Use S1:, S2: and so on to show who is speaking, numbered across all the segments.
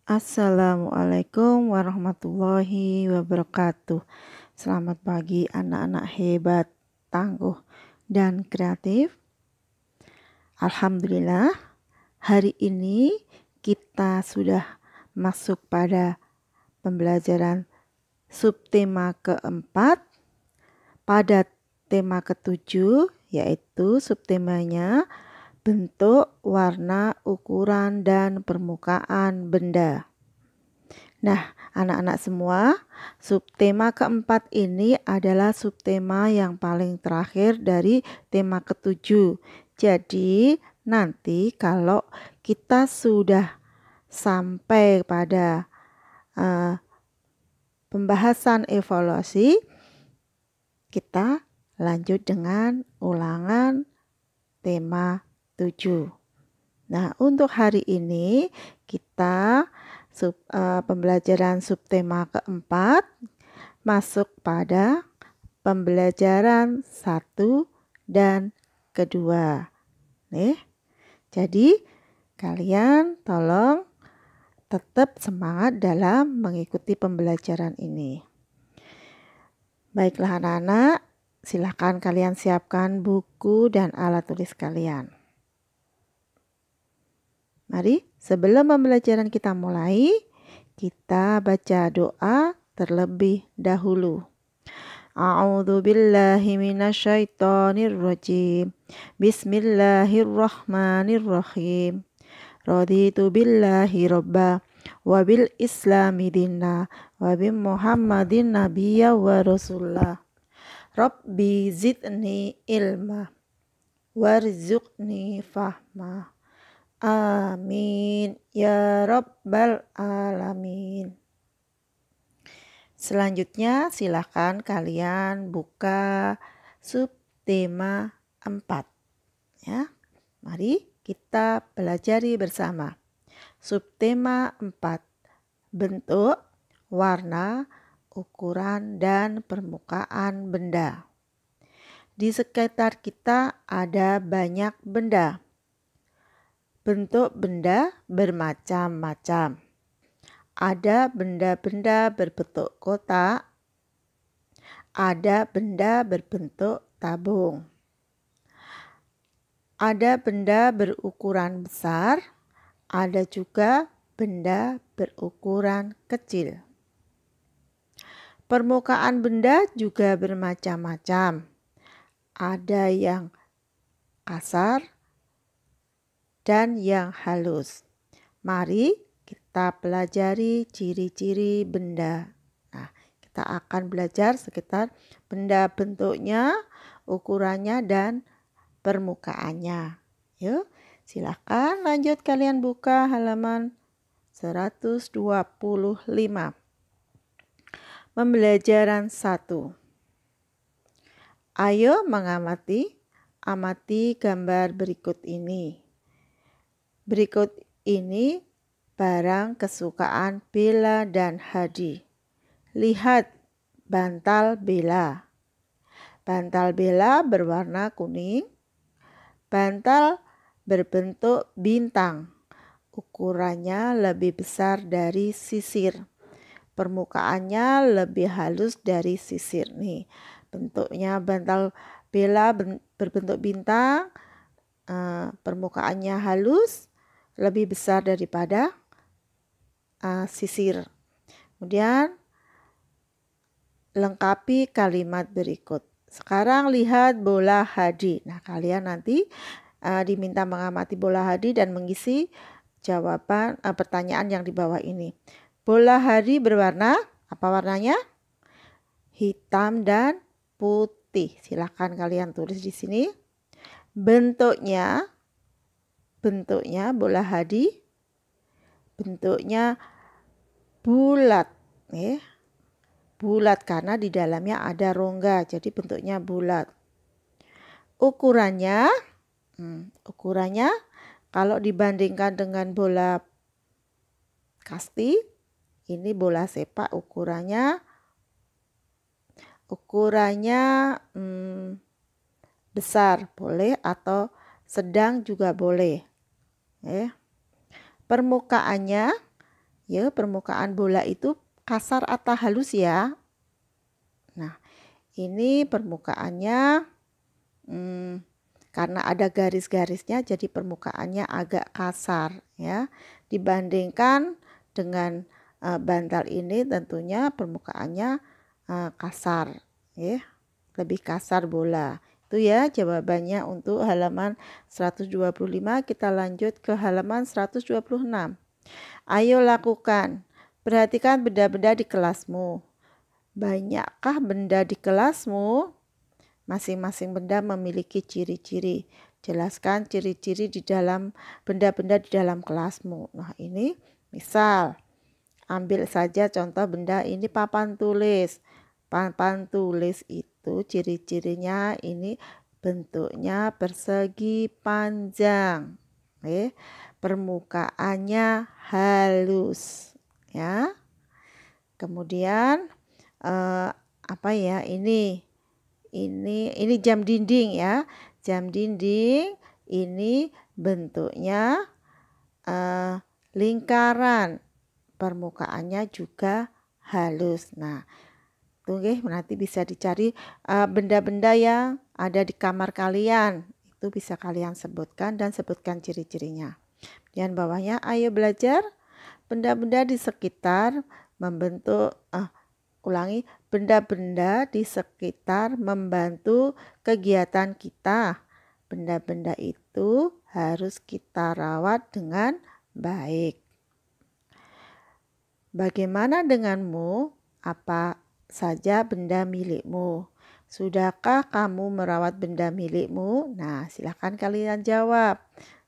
S1: Assalamualaikum warahmatullahi wabarakatuh. Selamat pagi anak-anak hebat, tangguh, dan kreatif. Alhamdulillah, hari ini kita sudah masuk pada pembelajaran subtema keempat pada tema ketujuh, yaitu subtemanya bentuk, warna, ukuran, dan permukaan benda. Nah, anak-anak semua, subtema keempat ini adalah subtema yang paling terakhir dari tema ketujuh. Jadi, nanti kalau kita sudah sampai pada pembahasan evaluasi, kita lanjut dengan ulangan tema 7. Nah, untuk hari ini kita pembelajaran subtema keempat masuk pada pembelajaran 1 dan kedua. Jadi kalian tolong tetap semangat dalam mengikuti pembelajaran ini. Baiklah anak-anak, silakan kalian siapkan buku dan alat tulis kalian. Mari, sebelum pembelajaran kita mulai, kita baca doa terlebih dahulu. A'udzu billahi minasyaitonir rajim. Bismillahirrahmanirrahim. Raditu billahi robba wa bil islami dinna wa bi Muhammadin nabiyya wa rasulullah. Rabbi zidni ilma warzuqni fahma. Amin ya rabbal alamin. Selanjutnya silakan kalian buka subtema 4 ya. Mari kita pelajari bersama. Subtema 4, bentuk, warna, ukuran, dan permukaan benda. Di sekitar kita ada banyak benda. Bentuk benda bermacam-macam. Ada benda-benda berbentuk kotak, ada benda berbentuk tabung. Ada benda berukuran besar, ada juga benda berukuran kecil. Permukaan benda juga bermacam-macam. Ada yang kasar dan yang halus. Mari kita pelajari ciri-ciri benda. Nah, kita akan belajar sekitar benda bentuknya, ukurannya, dan permukaannya. Yuk, silakan lanjut kalian buka halaman 125. Pembelajaran 1. Ayo amati gambar berikut ini. Berikut ini barang kesukaan Bella dan Hadi. Lihat bantal Bella. Bantal Bella berwarna kuning. Bantal berbentuk bintang. Ukurannya lebih besar dari sisir. Permukaannya lebih halus dari sisir. Nih, bentuknya bantal Bella berbentuk bintang. Permukaannya halus, lebih besar daripada sisir. Kemudian lengkapi kalimat berikut. Sekarang lihat bola Hadi. Nah, kalian nanti diminta mengamati bola Hadi dan mengisi jawaban pertanyaan yang di bawah ini. Bola Hadi berwarna apa warnanya? Hitam dan putih. Silakan kalian tulis di sini. Bentuknya bola Hadi bentuknya bulat, bulat karena di dalamnya ada rongga, jadi bentuknya bulat. Ukurannya kalau dibandingkan dengan bola kasti, ini bola sepak ukurannya besar boleh atau sedang juga boleh. Permukaannya Ya, permukaan bola itu kasar atau halus ya. Nah, ini permukaannya karena ada garis-garisnya jadi permukaannya agak kasar ya. Dibandingkan dengan bantal ini tentunya permukaannya kasar ya. Lebih kasar bola. Itu ya jawabannya untuk halaman 125. Kita lanjut ke halaman 126. Ayo lakukan. Perhatikan benda-benda di kelasmu. Banyakkah benda di kelasmu? Masing-masing benda memiliki ciri-ciri. Jelaskan ciri-ciri di dalam benda-benda di dalam kelasmu. Nah, ini misal ambil saja contoh benda ini papan tulis. Papan tulis itu ciri-cirinya ini bentuknya persegi panjang. Permukaannya halus ya. Kemudian apa ya ini jam dinding ya. Jam dinding ini bentuknya lingkaran. Permukaannya juga halus. Nah, itu nanti bisa dicari benda-benda yang ada di kamar kalian. Itu bisa kalian sebutkan dan sebutkan ciri-cirinya. Dan bawahnya ayo belajar benda-benda di sekitar membentuk benda-benda di sekitar membantu kegiatan kita. Benda-benda itu harus kita rawat dengan baik. Bagaimana denganmu? Apa saja benda milikmu? Sudahkah kamu merawat benda milikmu? Nah, silakan kalian jawab.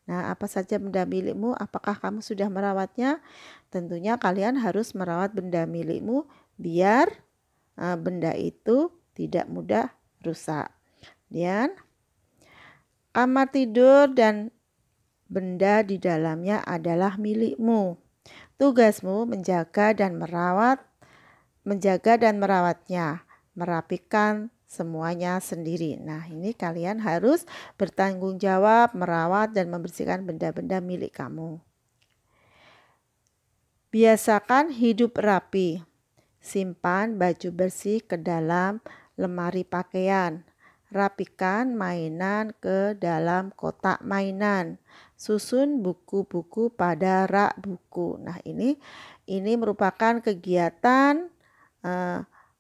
S1: Nah, apa saja benda milikmu? Apakah kamu sudah merawatnya? Tentunya kalian harus merawat benda milikmu biar benda itu tidak mudah rusak. Dan kamar tidur dan benda di dalamnya adalah milikmu. Tugasmu menjaga dan merawatnya, merapikan semuanya sendiri. Nah, ini kalian harus bertanggung jawab merawat dan membersihkan benda-benda milik kamu. Biasakan hidup rapi. Simpan baju bersih ke dalam lemari pakaian. Rapikan mainan ke dalam kotak mainan. Susun buku-buku pada rak buku. Nah, ini merupakan kegiatan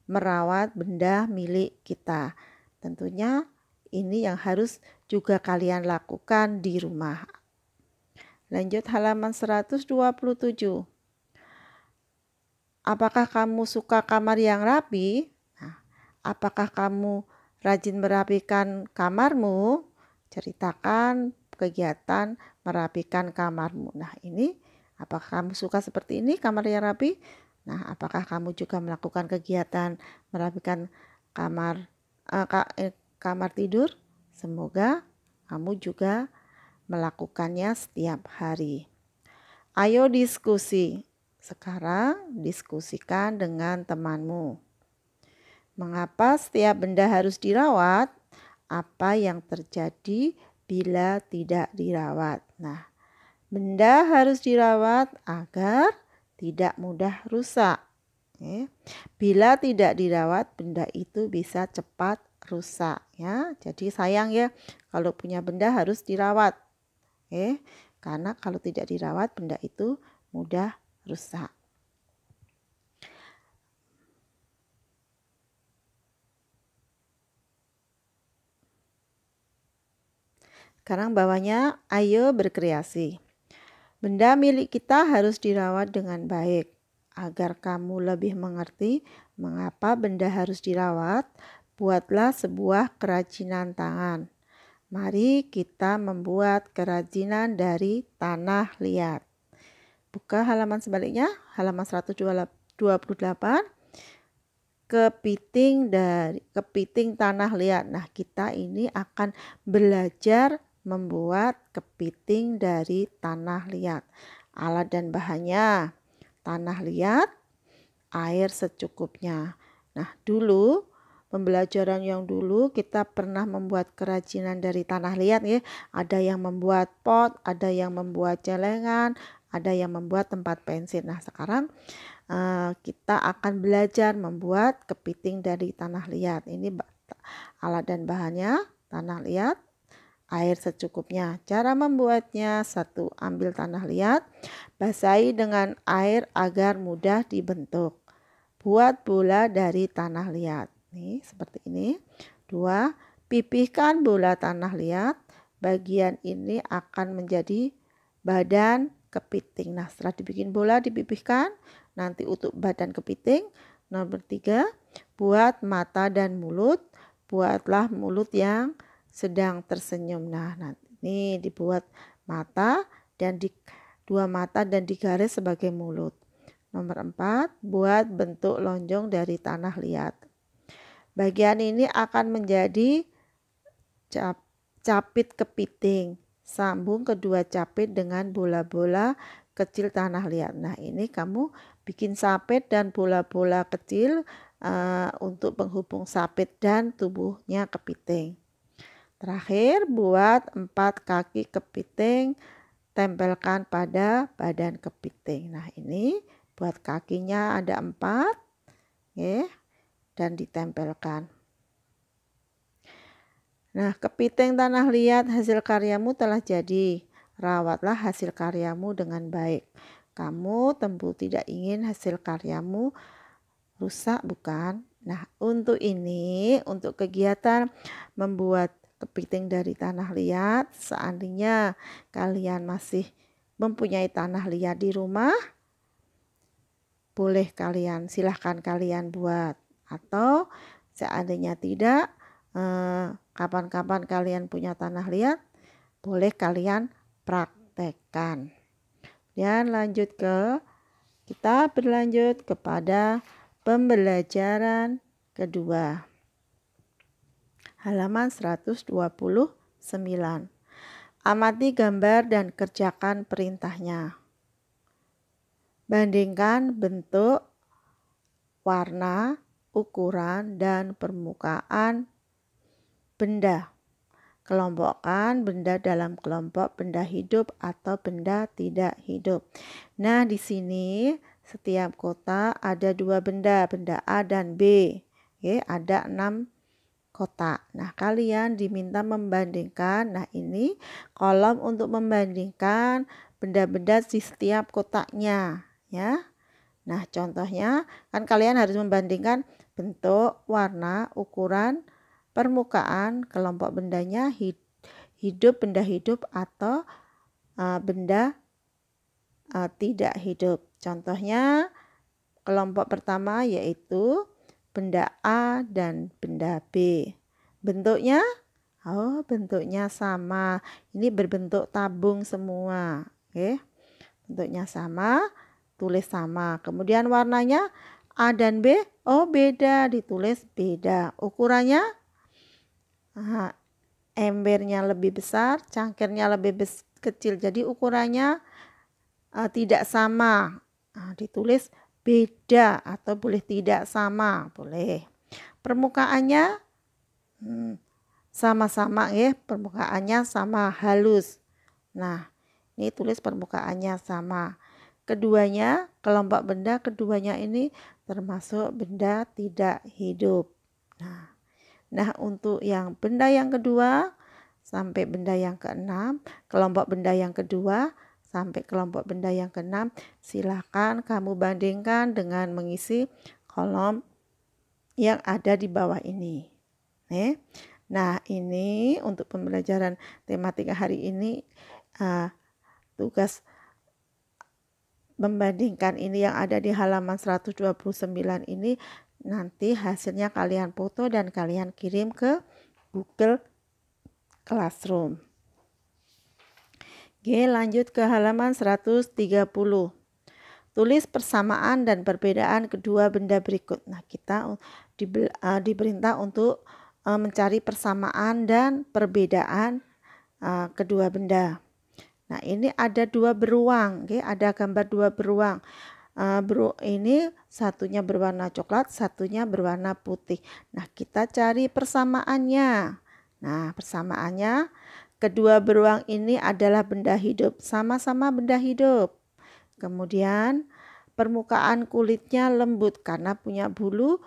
S1: merawat benda milik kita. Tentunya ini yang harus juga kalian lakukan di rumah. Lanjut halaman 127. Apakah kamu suka kamar yang rapi? Nah, apakah kamu rajin merapikan kamarmu? Ceritakan kegiatan merapikan kamarmu. Nah, ini apakah kamu suka seperti ini kamar yang rapi? Nah, apakah kamu juga melakukan kegiatan merapikan kamar tidur? Semoga kamu juga melakukannya setiap hari. Ayo diskusi. Sekarang diskusikan dengan temanmu. Mengapa setiap benda harus dirawat? Apa yang terjadi bila tidak dirawat? Nah, benda harus dirawat agar tidak mudah rusak. Bila tidak dirawat, benda itu bisa cepat rusak ya. Jadi sayang ya kalau punya benda harus dirawat. Karena kalau tidak dirawat, benda itu mudah rusak. Sekarang bawahnya, ayo berkreasi. Benda milik kita harus dirawat dengan baik. Agar kamu lebih mengerti mengapa benda harus dirawat, buatlah sebuah kerajinan tangan. Mari kita membuat kerajinan dari tanah liat. Buka halaman sebaliknya, halaman 128. Kepiting tanah liat. Nah, kita ini akan belajar membuat kepiting dari tanah liat. Alat dan bahannya: tanah liat, air secukupnya. Nah, dulu pembelajaran yang dulu kita pernah membuat kerajinan dari tanah liat ya. Ada yang membuat pot, ada yang membuat celengan, ada yang membuat tempat pensil. Nah, sekarang kita akan belajar membuat kepiting dari tanah liat. Ini alat dan bahannya: tanah liat, air secukupnya. Cara membuatnya: 1. Ambil tanah liat, basahi dengan air agar mudah dibentuk. Buat bola dari tanah liat. Nih, seperti ini. 2. Pipihkan bola tanah liat. Bagian ini akan menjadi badan kepiting. Nah, setelah dibikin bola, dipipihkan, nanti untuk badan kepiting. Nomor 3, buat mata dan mulut. Buatlah mulut yang sedang tersenyum. Nah, nanti ini dibuat mata dan dua mata dan digaris sebagai mulut. Nomor 4, buat bentuk lonjong dari tanah liat. Bagian ini akan menjadi capit kepiting. Sambung kedua capit dengan bola-bola kecil tanah liat. Nah, ini kamu bikin sapit dan bola-bola kecil untuk penghubung sapit dan tubuhnya kepiting. Terakhir, buat 4 kaki kepiting, tempelkan pada badan kepiting. Nah, ini buat kakinya ada 4, ya, dan ditempelkan. Nah, kepiting tanah liat hasil karyamu telah jadi. Rawatlah hasil karyamu dengan baik. Kamu tentu tidak ingin hasil karyamu rusak, bukan? Nah, untuk ini, untuk kegiatan membuat kepiting dari tanah liat, seandainya kalian masih mempunyai tanah liat di rumah, boleh silahkan kalian buat. Atau seandainya tidak, kapan-kapan kalian punya tanah liat, boleh kalian praktekkan. Dan kita berlanjut kepada pembelajaran kedua. Halaman 129. Amati gambar dan kerjakan perintahnya. Bandingkan bentuk, warna, ukuran, dan permukaan benda. Kelompokkan benda dalam kelompok benda hidup atau benda tidak hidup. Nah, di sini setiap kotak ada 2 benda, benda A dan B. Oke, ada 6 kotak. Nah, kalian diminta membandingkan. Nah, ini kolom untuk membandingkan benda-benda di setiap kotaknya, ya. Nah, contohnya kan kalian harus membandingkan bentuk, warna, ukuran, permukaan, kelompok bendanya hidup, benda hidup atau benda tidak hidup. Contohnya kelompok pertama yaitu benda A dan benda B. Bentuknya, bentuknya sama. Ini berbentuk tabung semua. Oke. Bentuknya sama, tulis sama. Kemudian warnanya A dan B, beda, ditulis beda. Ukurannya, embernya lebih besar, cangkirnya lebih kecil. Jadi ukurannya tidak sama. Ditulis beda atau boleh tidak sama, boleh. Permukaannya sama-sama, ya, permukaannya sama, halus. Nah, ini tulis permukaannya sama. Keduanya, kelompok benda keduanya ini termasuk benda tidak hidup. Nah, untuk yang benda yang kedua sampai benda yang ke-6, kelompok benda yang kedua sampai kelompok benda yang ke-6, silakan kamu bandingkan dengan mengisi kolom yang ada di bawah ini. Nah, ini untuk pembelajaran tematika hari ini, tugas membandingkan ini yang ada di halaman 129 ini, nanti hasilnya kalian foto dan kalian kirim ke Google Classroom. Oke, lanjut ke halaman 130. Tulis persamaan dan perbedaan kedua benda berikut. Nah, kita diperintah untuk mencari persamaan dan perbedaan kedua benda. Nah, ini ada 2 beruang, ada gambar 2 beruang. Ini satunya berwarna coklat, satunya berwarna putih. Nah, kita cari persamaannya. Nah, persamaannya, kedua beruang ini adalah benda hidup, sama-sama benda hidup. Kemudian permukaan kulitnya lembut karena punya bulu,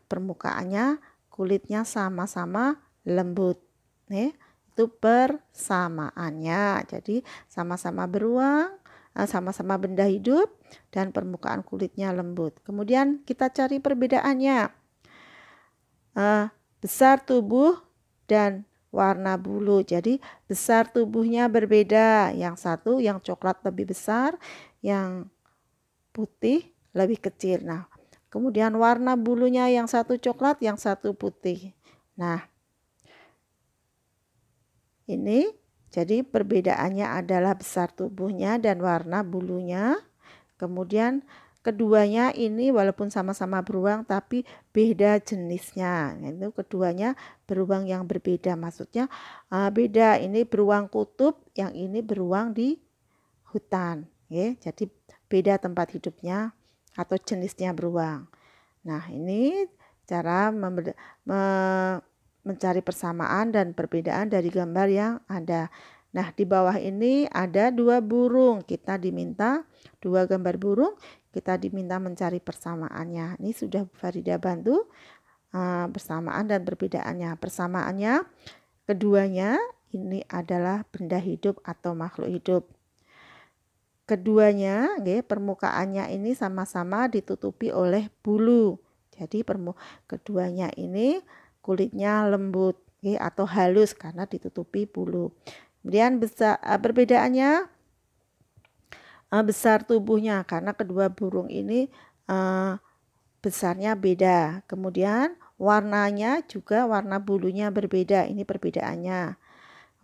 S1: permukaannya kulitnya sama-sama lembut. Itu persamaannya. Jadi sama-sama beruang, sama-sama benda hidup dan permukaan kulitnya lembut. Kemudian kita cari perbedaannya. Besar tubuh dan warna bulu. Jadi besar tubuhnya berbeda. Yang satu yang coklat lebih besar, yang putih lebih kecil. Nah, kemudian warna bulunya yang satu coklat, yang satu putih. Nah, ini jadi perbedaannya adalah besar tubuhnya dan warna bulunya. Kemudian keduanya ini walaupun sama-sama beruang tapi beda jenisnya. Itu keduanya beruang yang berbeda. Maksudnya beda. Ini beruang kutub, yang ini beruang di hutan. Jadi beda tempat hidupnya atau jenisnya beruang. Nah, ini cara mencari persamaan dan perbedaan dari gambar yang ada. Nah, di bawah ini ada 2 burung. Kita diminta 2 gambar burung, kita diminta mencari persamaannya. Ini sudah Farida bantu persamaan dan perbedaannya. Persamaannya keduanya ini adalah benda hidup atau makhluk hidup. Keduanya, permukaannya ini sama-sama ditutupi oleh bulu. Jadi keduanya ini kulitnya lembut atau halus karena ditutupi bulu. Kemudian perbedaannya besar tubuhnya karena kedua burung ini besarnya beda. Kemudian warnanya juga warna bulunya berbeda. Ini perbedaannya.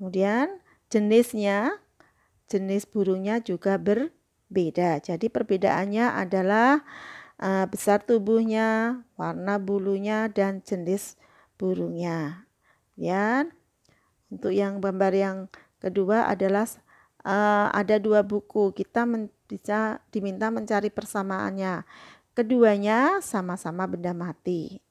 S1: Kemudian jenis burungnya juga berbeda. Jadi perbedaannya adalah besar tubuhnya, warna bulunya, dan jenis burungnya. Dan untuk yang gambar yang kedua adalah ada 2 buku. Kita bisa diminta mencari persamaannya. Keduanya sama-sama benda mati.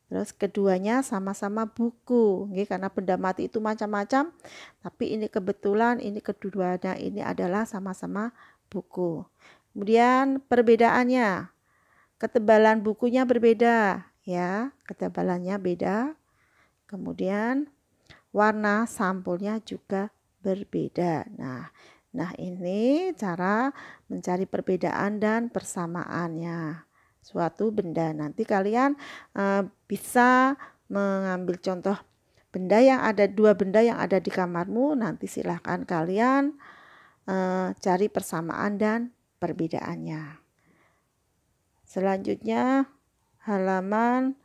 S1: Terus keduanya sama-sama buku, karena benda mati itu macam-macam, tapi ini kebetulan ini keduanya ini adalah sama-sama buku. Kemudian perbedaannya, ketebalan bukunya berbeda, ketebalannya beda. Kemudian warna sampulnya juga berbeda. Nah ini cara mencari perbedaan dan persamaannya suatu benda. Nanti kalian bisa mengambil contoh benda yang ada 2 benda yang ada di kamarmu. Nanti silahkan kalian cari persamaan dan perbedaannya. Selanjutnya halaman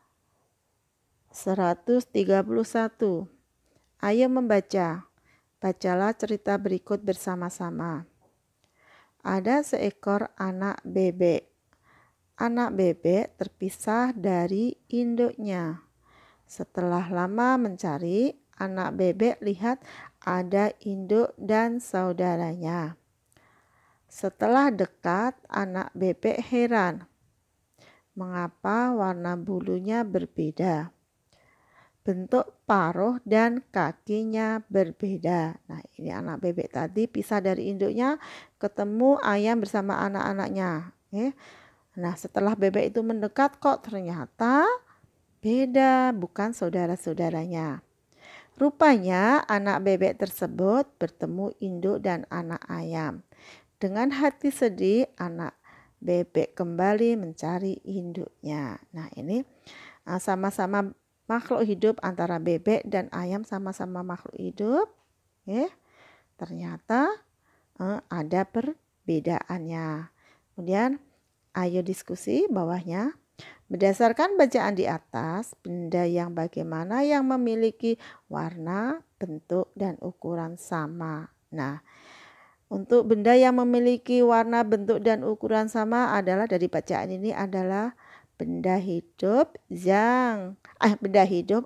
S1: 131. Ayo membaca. Bacalah cerita berikut bersama-sama. Ada seekor anak bebek. Anak bebek terpisah dari induknya. Setelah lama mencari, anak bebek lihat ada induk dan saudaranya. Setelah dekat, anak bebek heran. Mengapa warna bulunya berbeda? Bentuk paruh dan kakinya berbeda. Nah, ini anak bebek tadi pisah dari induknya, ketemu ayam bersama anak-anaknya. Nah, setelah bebek itu mendekat kok ternyata beda, bukan saudara-saudaranya. Rupanya anak bebek tersebut bertemu induk dan anak ayam. Dengan hati sedih, anak bebek kembali mencari induknya. Nah, ini sama-sama makhluk hidup antara bebek dan ayam, sama-sama makhluk hidup. Ternyata ada perbedaannya. Kemudian ayo diskusi bawahnya. Berdasarkan bacaan di atas, benda yang bagaimana yang memiliki warna, bentuk, dan ukuran sama. Nah, untuk benda yang memiliki warna, bentuk, dan ukuran sama adalah dari bacaan ini adalah benda hidup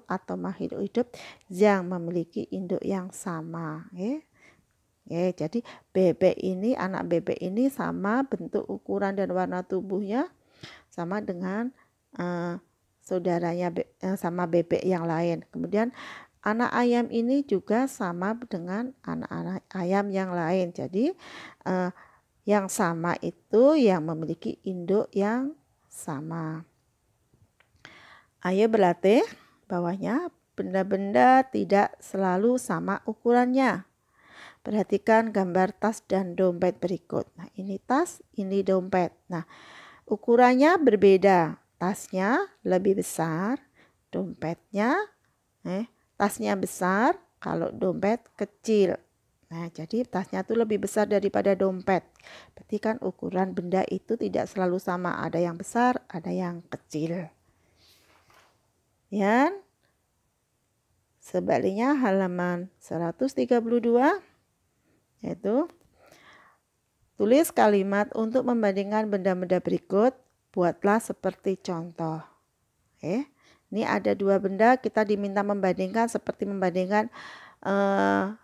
S1: atau makhluk hidup yang memiliki induk yang sama. Jadi anak bebek ini sama bentuk, ukuran, dan warna tubuhnya sama dengan saudaranya sama bebek yang lain. Kemudian anak ayam ini juga sama dengan anak-anak ayam yang lain. Jadi Yang sama itu yang memiliki induk yang sama. Ayo berlatih. Bawahnya, benda-benda tidak selalu sama ukurannya. Perhatikan gambar tas dan dompet berikut. Nah, ini tas, ini dompet. Nah, ukurannya berbeda. Tasnya lebih besar, dompetnya tasnya besar, kalau dompet kecil. Nah, jadi tasnya tuh lebih besar daripada dompet. Berarti kan ukuran benda itu tidak selalu sama. Ada yang besar, ada yang kecil. Ya. Sebaliknya halaman 132 yaitu tulis kalimat untuk membandingkan benda-benda berikut. Buatlah seperti contoh. Ini ada dua benda, kita diminta membandingkan seperti membandingkan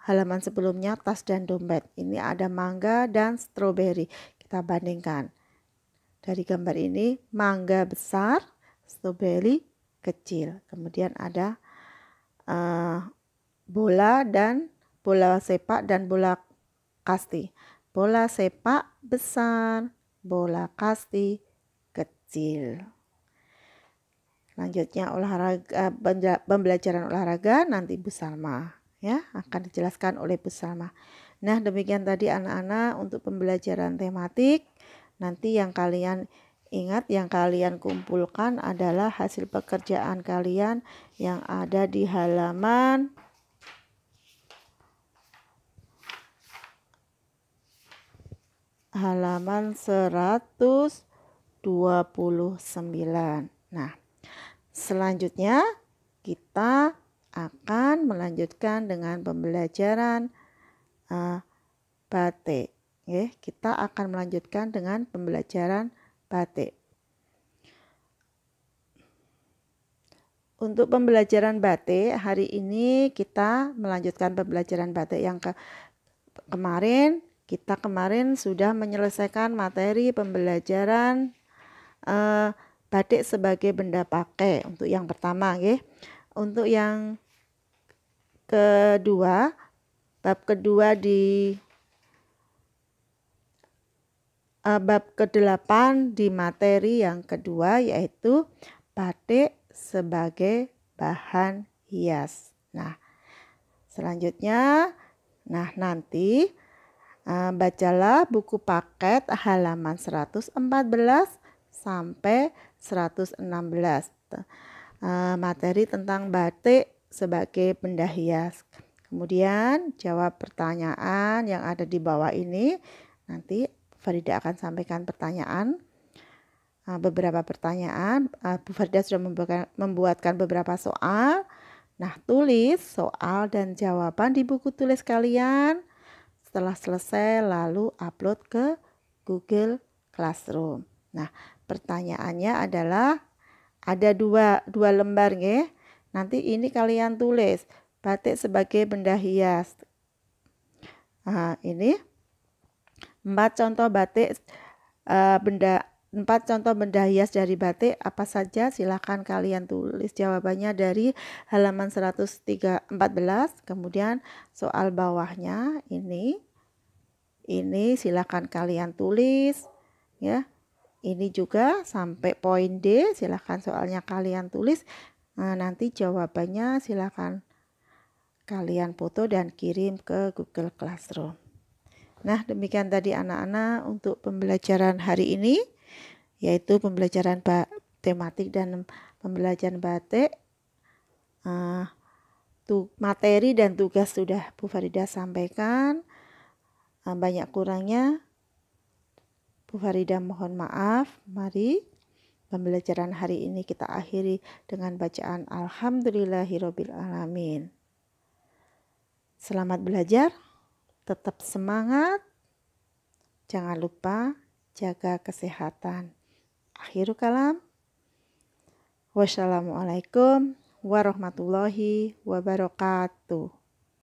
S1: halaman sebelumnya, tas dan dompet. Ini ada mangga dan stroberi. Kita bandingkan. Dari gambar ini mangga besar, stroberi kecil. Kemudian ada bola sepak dan bola kasti. Bola sepak besar, bola kasti kecil. Selanjutnya pembelajaran olahraga nanti Bu Salma ya akan dijelaskan oleh Bu Salma. Nah, demikian tadi anak-anak untuk pembelajaran tematik. Nanti yang kalian ingat, yang kalian kumpulkan adalah hasil pekerjaan kalian yang ada di halaman halaman 129. Nah, selanjutnya kita akan melanjutkan dengan pembelajaran batik. Kita akan melanjutkan dengan pembelajaran batik. Untuk pembelajaran batik hari ini kita melanjutkan pembelajaran batik yang kemarin. Kita kemarin sudah menyelesaikan materi pembelajaran batik sebagai benda pakai untuk yang pertama. Untuk yang kedua, bab kedua di bab ke-8 di materi yang kedua yaitu batik sebagai bahan hias. Nah, selanjutnya nanti bacalah buku paket halaman 114 sampai 116. Materi tentang batik sebagai benda hias. Kemudian jawab pertanyaan yang ada di bawah ini. Nanti Farida akan sampaikan pertanyaan, beberapa pertanyaan. Bu Farida sudah membuatkan beberapa soal. Nah, tulis soal dan jawaban di buku tulis kalian. Setelah selesai lalu upload ke Google Classroom. Nah, pertanyaannya adalah ada dua lembar Nanti ini kalian tulis batik sebagai benda hias. Ini 4 contoh batik 4 contoh benda hias dari batik apa saja, silahkan kalian tulis jawabannya dari halaman 114. Kemudian soal bawahnya ini silahkan kalian tulis ya. Ini juga sampai poin D, silahkan soalnya kalian tulis. Nanti jawabannya silahkan kalian foto dan kirim ke Google Classroom. Nah, demikian tadi anak-anak untuk pembelajaran hari ini, yaitu pembelajaran tematik dan pembelajaran batik. Materi dan tugas sudah Bu Farida sampaikan. Banyak kurangnya Bu Farida mohon maaf. Mari pembelajaran hari ini kita akhiri dengan bacaan Alhamdulillahirabbil alamin. Selamat belajar. Tetap semangat, jangan lupa jaga kesehatan. Akhirul kalam, wassalamualaikum warahmatullahi wabarakatuh.